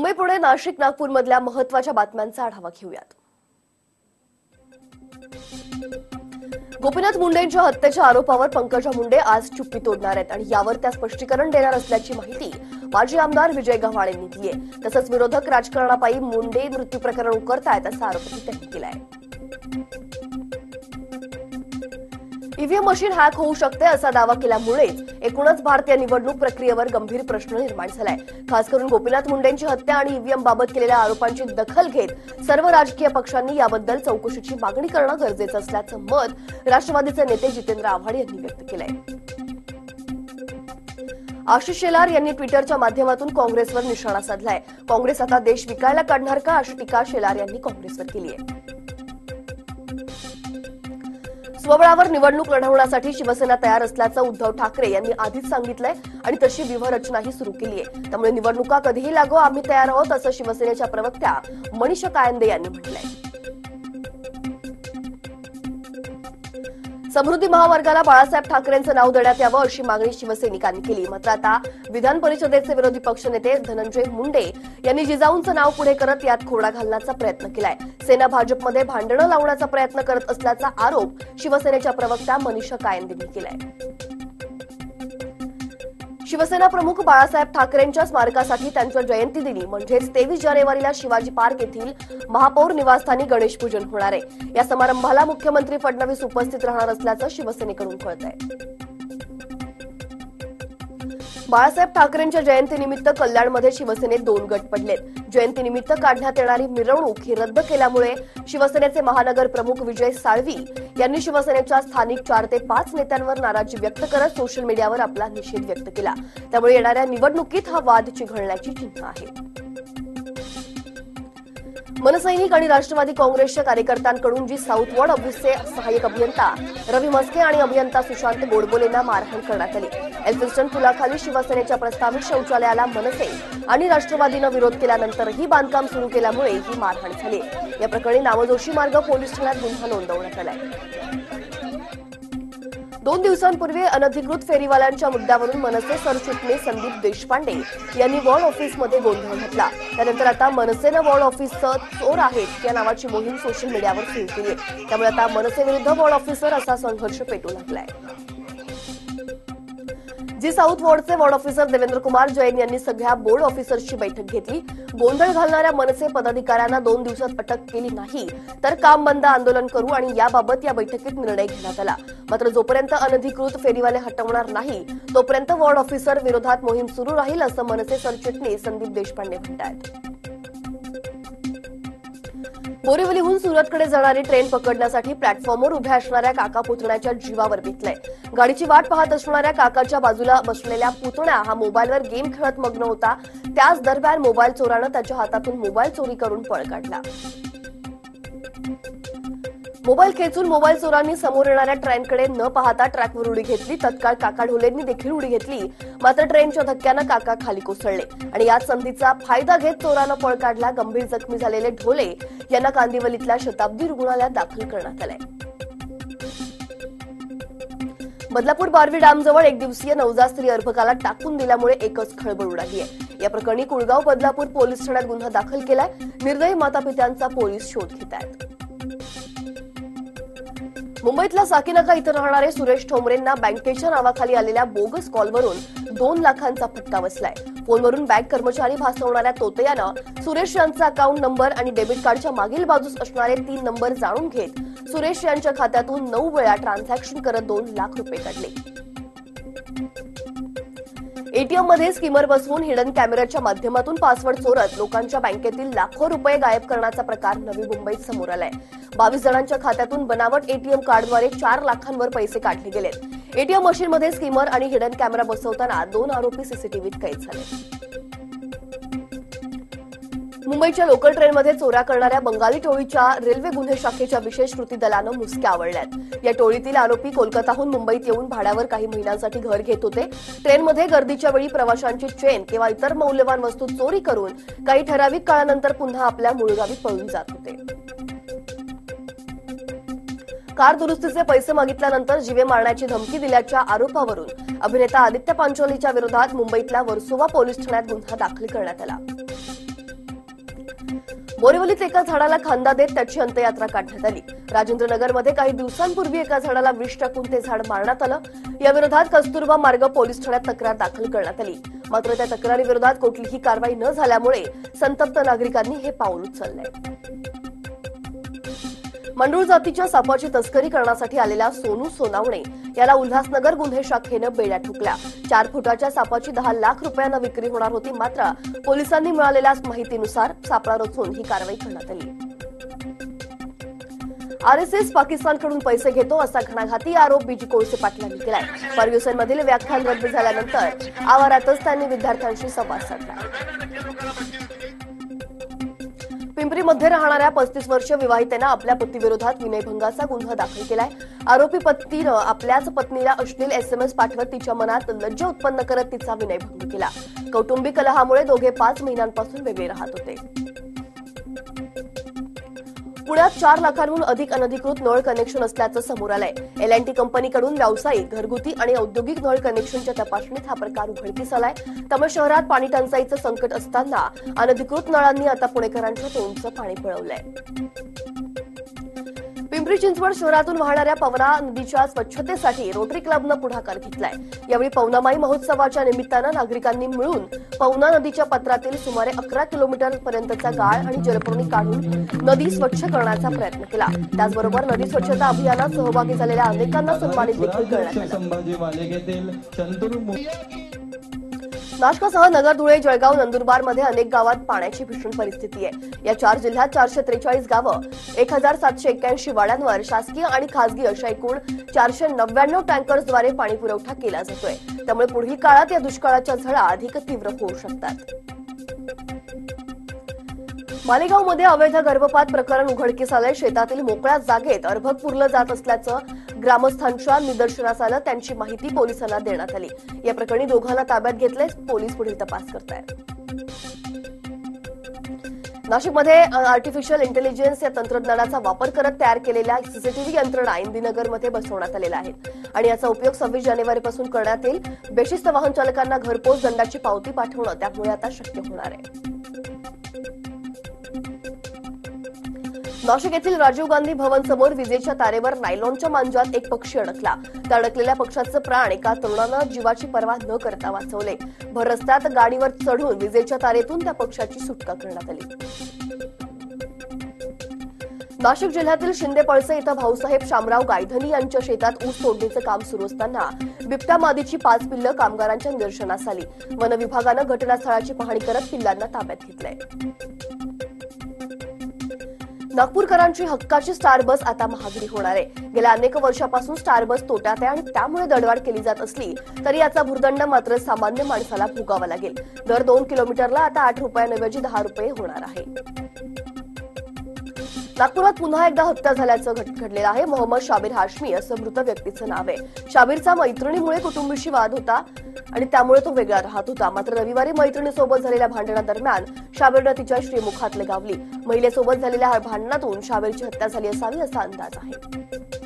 मुंबई, पुणे, नाशिक, नागपूरमधल्या महत्त्वाच्या बातम्यांचा आढावा घेऊयात. गोपीनाथ मुंडेंच्या हत्येच्या आरोपावर पंकजा मुंडे आज चुप्पी तोडणार आहेत आणि यावर त्या स्पष्टीकरण देणार असल्याची माहिती माजी आमदार विजय गव्हाळ यांनी दिली आहे. तसंच विरोधक राजकारणापायी मुंडे मृत्यू प्रकरण उकरतायत असा आरोपही त्यांनी केला आहे. ईव्हीएम मशीन हॅक होऊ शकते असा दावा केल्यामुळेच एकूणच भारतीय निवडणूक प्रक्रियेवर गंभीर प्रश्न निर्माण झालाय. खास करून गोपीनाथ मुंडेंची हत्या आणि ईव्हीएम बाबत केलेल्या आरोपांची दखल घेत सर्व राजकीय पक्षांनी याबद्दल चौकशीची मागणी करणं गरजेचं असल्याचं मत राष्ट्रवादीचे नेते जितेंद्र आव्हाड यांनी व्यक्त केलंय. आशिष शेलार यांनी ट्विटरच्या माध्यमातून काँग्रेसवर निशाणा साधलाय. काँग्रेस आता देश विकायला काढणार का अशी टीका शेलार यांनी काँग्रेसवर केली आहे. स्वबळावर निवडणूक लढवण्यासाठी शिवसेना तयार असल्याचं उद्धव ठाकरे यांनी आधीच सांगितलंय आणि तशी व्यूहरचनाही सुरू केली आहे. त्यामुळे निवडणुका कधीही लागो, आम्ही तयार आहोत असं शिवसेनेच्या प्रवक्त्या मनीषा कायंदे यांनी म्हटलंय. समृद्धी महामार्गाला बाळासाहेब ठाकरेंचं नाव देण्यात यावं अशी मागणी शिवसैनिकांनी केली. मात्र आता विधान परिषदेचे विरोधी पक्षनेते धनंजय मुंडे यांनी जिजाऊंचं नाव पुढे करत यात खोडा घालण्याचा प्रयत्न केलाय. सेना भाजपमध्ये भांडणं लावण्याचा प्रयत्न करत असल्याचा आरोप शिवसेनेच्या प्रवक्त्या मनीषा कायंदेंनी केलाय. शिवसेना प्रमुख बाळासाहेब ठाकरेंच्या स्मारकासाठी त्यांच्या जयंती दिनी म्हणजेच 23 जानेवारीला शिवाजी पार्क येथील महापौर निवासस्थानी गणेश पूजन होणार आहे. या समारंभाला मुख्यमंत्री फडणवीस उपस्थित राहणार असल्याचं शिवसेनेकडून कळतंय. बाळासाहेब ठाकरेंच्या जयंतीनिमित्त कल्याणमध्ये शिवसेनेत 2 गट पडलेत. जयंतीनिमित्त काढण्यात येणारी मिरवणूक ही रद्द केल्यामुळे शिवसेनेचे महानगर प्रमुख विजय साळवी यांनी शिवसेनेच्या स्थानिक 4 ते 5 नेत्यांवर नाराजी व्यक्त करत सोशल मीडियावर आपला निषेध व्यक्त केला. त्यामुळे येणाऱ्या निवडणुकीत हा वाद चिघळण्याची चिन्ह आहे. मनसैनिक आणि राष्ट्रवादी काँग्रेसच्या कार्यकर्त्यांकडून जी साऊथ वॉर्ड ऑफिसचे सहाय्यक अभियंता रवी मस्के आणि अभियंता सुशांत गोडबोलेंना मारहाण करण्यात आली. एल्फिन्स्टन पुलाखाली शिवसेनेच्या प्रस्तावित शौचालयाला मनसे आणि राष्ट्रवादीनं विरोध केल्यानंतरही बांधकाम सुरू केल्यामुळे ही मारहाण झाली. या प्रकरणी नामदोषी मार्ग पोलीस ठाण्यात गुन्हा नोंदवण्यात आलाय. 2 दिवसांपूर्वी अनधिकृत फेरीवाल्यांच्या मुद्द्यावरून मनसे सरचिटणीस संदीप देशपांडे यांनी वॉर्ड ऑफिसमध्ये गोंधळ घातला. त्यानंतर आता मनसेनं वॉर्ड ऑफिसचं चोर आहेत या नावाची मोहीम सोशल मीडियावर सुरू केली आहे. त्यामुळे आता मनसे विरुद्ध वॉर्ड ऑफिसर असा संघर्ष पेटू लागलाय. जी साऊथ वॉर्डचे वॉर्ड ऑफिसर देवेंद्र कुमार जैन यांनी सगळ्या बोर्ड ऑफिसर्सची बैठक घेतली. गोंधळ घालणाऱ्या मनसे पदाधिकाऱ्यांना 2 दिवसात अटक केली नाही तर काम बंद आंदोलन करू आणि याबाबत या बैठकीत निर्णय घेण्यात आला. मात्र जोपर्यंत अनधिकृत फेरीवाले हटवणार नाही तोपर्यंत वॉर्ड ऑफिसर विरोधात मोहीम सुरू राहील असं मनसे सरचिटणीस संदीप देशपांडे म्हणतात. बोरिवलीहून सुरतकडे जाणारी ट्रेन पकडण्यासाठी प्लॅटफॉर्मवर उभ्या असणाऱ्या काका पुतण्याच्या जीवावर बेतलंय. गाडीची वाट पाहत असणाऱ्या काकाच्या बाजूला बसलेल्या पुतण्या हा मोबाईलवर गेम खेळत मग्न होता. त्याच दरम्यान मोबाईल चोरानं त्याच्या हातातून मोबाईल चोरी करून पळ काढला. मोबाईल खेचून मोबाईल चोरांनी समोर येणाऱ्या ट्रेनकडे न पाहता ट्रॅकवर उडी घेतली. तत्काळ काका ढोलेंनी देखील उडी घेतली. मात्र ट्रेनच्या धक्क्यानं काका खाली कोसळले आणि याच संधीचा फायदा घेत चोरानं पळ काढला. गंभीर जखमी झालेले ढोले यांना कांदिवलीतल्या शताब्दी रुग्णालयात दाखल करण्यात आलंय. बदलापूर बारवी डॅमजवळ 1 दिवसीय नवजात स्त्री अर्भकाला टाकून दिल्यामुळे एकच खळबळ उडाली आहे. या प्रकरणी कुळगाव बदलापूर पोलीस ठाण्यात गुन्हा दाखल केलाय. निर्दयी मातापित्यांचा पोलीस शोध घेत आहेत. मुंबईतल्या साकीनाका इथं राहणारे सुरेश ठोंबरेंना बँकेच्या नावाखाली आलेल्या बोगस कॉलवरून 2 लाखांचा फटका बसलाय. फोनवरून बँक कर्मचारी भासवणाऱ्या तोतयानं सुरेश यांचा अकाउंट नंबर आणि डेबिट कार्डच्या मागील बाजूस असणारे 3 नंबर जाणून घेत सुरेश यांच्या खात्यातून 9 वेळा ट्रान्झॅक्शन करत 2 लाख रुपये काढले. एटीएम मध्ये स्कीमर बसवून हिडन कॅमेऱ्याच्या माध्यमातून पासवर्ड चोरत लोकांच्या बँकेतील लाखो रुपये गायब करण्याचा प्रकार नवी मुंबईत समोर आलाय. 22 जणांच्या खात्यातून बनावट एटीएम कार्डद्वारे 4 लाखांवर पैसे काढले गेलेत. एटीएम मशीनमध्ये स्कीमर आणि हिडन कॅमेरा बसवताना 2 आरोपी सीसीटीव्हीत कैद झाले. मुंबईच्या लोकल ट्रेनमध्ये चोऱ्या करणाऱ्या बंगाली टोळीच्या रेल्वे गुन्हे शाखेच्या विशेष कृती दलानं मुसक्या आवळल्यात. या टोळीतील आरोपी कोलकाताहून मुंबईत येऊन भाड्यावर काही महिन्यांसाठी घर घेत होते. ट्रेनमध्ये गर्दीच्या वेळी प्रवाशांची चेन किंवा इतर मौल्यवान वस्तू चोरी करून काही ठराविक काळानंतर पुन्हा आपल्या मूळ गावी पळून जात होते. कार दुरुस्तीचे पैसे मागितल्यानंतर जीवे मारण्याची धमकी दिल्याच्या आरोपावरून अभिनेता आदित्य पांचोलीच्या विरोधात मुंबईतल्या वर्सोवा पोलीस ठाण्यात गुन्हा दाखल करण्यात आला. बोरिवलीत एका झाडाला खांदा देत त्याची अंत्ययात्रा काढण्यात आली. राजेंद्रनगरमध्ये काही दिवसांपूर्वी एका झाडाला विष टाकून ते झाड मारण्यात आलं. या विरोधात कस्तुरबा मार्ग पोलीस ठाण्यात तक्रार दाखल करण्यात आली. मात्र त्या तक्रारीविरोधात कुठलीही कारवाई न झाल्यामुळे संतप्त नागरिकांनी हे पाऊल उचललंय. मंडूळ जातीच्या सापाची तस्करी करण्यासाठी आलेला सोनू सोनावणे याला उल्हासनगर गुन्हे शाखेनं बेड्या ठोकल्या. 4 फुटाच्या सापाची 10 लाख रुपयांना विक्री होणार होती. मात्र पोलिसांनी मिळालेल्या माहितीनुसार सापळा रचून ही कारवाई करण्यात आली. आरएसएस पाकिस्तानकडून पैसे घेतो असा घणाघाती आरोप बीजी कोळसे पाटलांनी केलाय. फर्ग्युसनमधील व्याख्यान रद्द झाल्यानंतर आवारातच त्यांनी विद्यार्थ्यांशी संवाद साधला. पिंपरीमध्ये राहणाऱ्या 35 वर्षीय विवाहितेनं आपल्या पतीविरोधात विनयभंगाचा गुन्हा दाखल केलाय. आरोपी पतीनं आपल्याच पत्नीला अश्लील एसएमएस पाठवत तिच्या मनात लज्जा उत्पन्न करत तिचा विनयभंग केला. कौटुंबिक कलहामुळे दोघे 5 महिन्यांपासून वेगळे राहत होते. पुण्यात 4 लाखांहून अधिक अनधिकृत नळ कनेक्शन असल्याचं समोर आलंय. एल&टी कंपनीकडून व्यावसायिक, घरगुती आणि औद्योगिक नळ कनेक्शनच्या तपासणीत हा प्रकार उघडकीस आलाय. त्यामुळे शहरात पाणी टंचाईचं संकट असताना अनधिकृत नळांनी आता पुणेकरांच्या तोंडचं पाणी पळवलंय. पिंपरी चिंचवड शहरातून वाहणाऱ्या पवना नदीच्या स्वच्छतेसाठी रोटरी क्लबनं पुढाकार घेतलाय. यावेळी पवनामाई महोत्सवाच्या निमित्तानं नागरिकांनी मिळून पवना नदीच्या पात्रातील सुमारे 11 किलोमीटरपर्यंतचा गाळ आणि जलपुरणी काढून नदी स्वच्छ करण्याचा प्रयत्न केला. त्याचबरोबर नदी स्वच्छता अभियानात सहभागी झालेल्या अनेकांना सन्मानित देखील करण्यात आलं. नाशकासह नगर, धुळे, जळगाव, नंदुरबारमध्ये अनेक गावात पाण्याची भीषण परिस्थिती आहे. या 4 जिल्ह्यात 443 गावं, 1781 वाड्यांवर शासकीय आणि खासगी अशा एकूण 499 टँकर्सद्वारे पाणी पुरवठा केला जातोय. त्यामुळे पुढील काळात या दुष्काळाच्या झळा अधिक तीव्र होऊ शकतात. मालेगावमध्ये अवैध गर्भपात प्रकरण उघडकीस आलंय. शेतातील मोकळ्या जागेत अर्भक पुरलं जात असल्याचं ग्रामस्थांच्या निदर्शनास आलं. त्यांची माहिती पोलिसांना देण्यात आली. या प्रकरणी दोघांना ताब्यात घेतले. पोलीस पुढील तपास करतायत. नाशिकमध्ये आर्टिफिशियल इंटेलिजन्स या तंत्रज्ञानाचा वापर करत तयार केलेल्या सीसीटीव्ही यंत्रणा इंदिनगरमध्ये बसवण्यात आलेल्या आहेत आणि याचा उपयोग 26 जानेवारीपासून करण्यात येईल. बेशिस्त वाहन चालकांना घरपोच दंडाची पावती पाठवणं त्यामुळे आता शक्य होणार आहे. नाशिक येथील राजीव गांधी भवन समोर विजेच्या तारेवर नायलॉनच्या मांजात एक पक्षी अडकला. त्या अडकलेल्या पक्षाचं प्राण एका तरुणानं जीवाची पर्वा न करता वाचवले. भर रस्त्यात गाडीवर चढून विजेच्या तारेतून त्या पक्षाची सुटका करण्यात आली. नाशिक जिल्ह्यातील शिंदेपळसे इथं भाऊसाहेब शामराव गायधनी यांच्या शेतात ऊस तोडणीचं काम सुरू असताना बिबट्या मादीची 5 पिल्लं कामगारांच्या निदर्शनास आली. वन विभागानं घटनास्थळाची पाहणी करत पिल्लांना ताब्यात घेतलंय. नागपूरकरांची हक्काची स्टार बस आता महागडी होणार आहे. गेल्या अनेक वर्षापासून स्टार बस तोट्यात आहे आणि त्यामुळे दरवाढ केली जात असली तरी याचा भुर्दंड मात्र सामान्य माणसाला भोगावा लागेल. दर 2 किलोमीटरला आता 8 रुपयांऐवजी 10 रुपये होणार आहे. नागपुरात पुन्हा एकदा हत्या झाल्याचं घडलेलं आहे. मोहम्मद शाबीर हाशमी असं मृत व्यक्तीचं नाव आहे. शाबीरचा मैत्रिणीमुळे कुटुंबीशी वाद होता आणि त्यामुळे तो वेगळा राहत होता. मात्र रविवारी मैत्रिणीसोबत झालेल्या भांडणादरम्यान शाबीरनं तिच्या श्रीमुखात लगावली. महिलेसोबत झालेल्या भांडणातून शाबीरची हत्या झाली असावी असा अंदाज आहे.